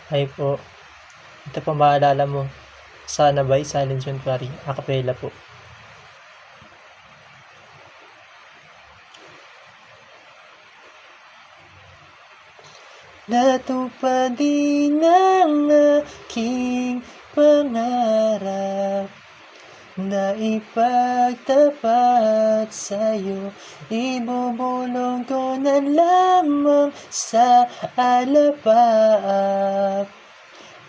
Hi po. Ito po maalala mo. Sana ba'y Silent Sanctuary, a cappella po. Natupad din ang aking pangarap na ipagtapat sa'yo. Ibubulong ko na lamang sa alapaap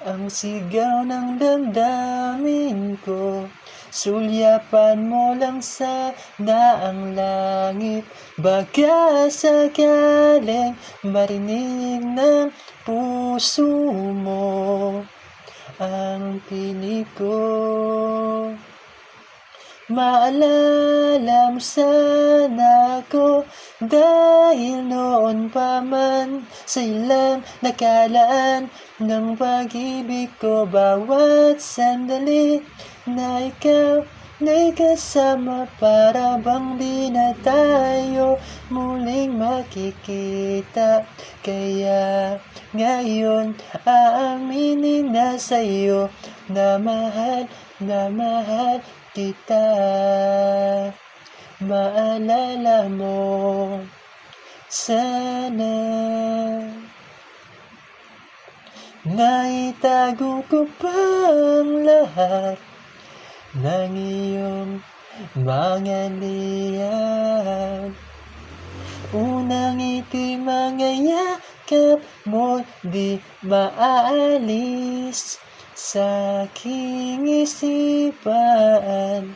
ang sigaw ng damdamin ko. Sulyapan mo lang sana ang langit, baka sakaling marinig ng puso mo ang tinig ko. Maalala mo sana ako, dahil noon pa man sa ilang nakalaan ng pag-ibig ko. Bawat sandali na ikaw na'y kasama, para bang di na tayo muling makikita. Kaya ngayon aaminin na sa'yo na mahal kita. Maalala mo sana, naitago ko pang lahat ng iyong mga liham. Unang ngiti, mga yakap mo di maaalis sa aking isipan.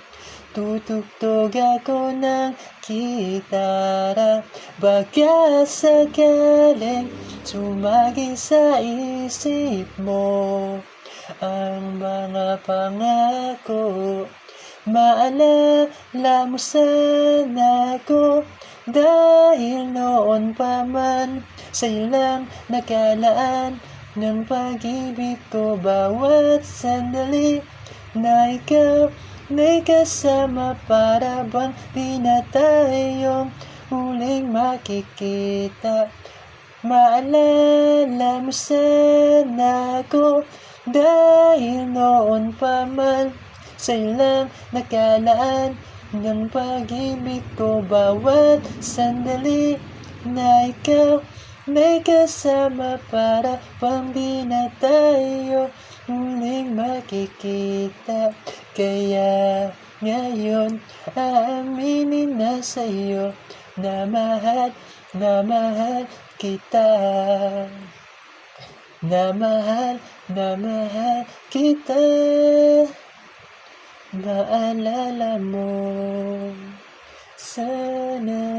Tutugtog ako ng gitara, baka sakaling sumagi sa isip mo ang mga pangako. Maalala mo sana ako, dahil noon pa man sa ilang nakalaan ng pag-ibig ko. Bawat sandali na ikaw na'y kasama, para bang di na tayo muling makikita. Maalala mo sana ako, dahil noon pa man sa ilang nakalaan ng pag-ibig ko. Bawat sandali na ikaw na'y kasama, para bang di na tayo muling makikita. Kaya ngayon aaminin na sa'yo na mahal kita. Na mahal kita. Maalala mo sana.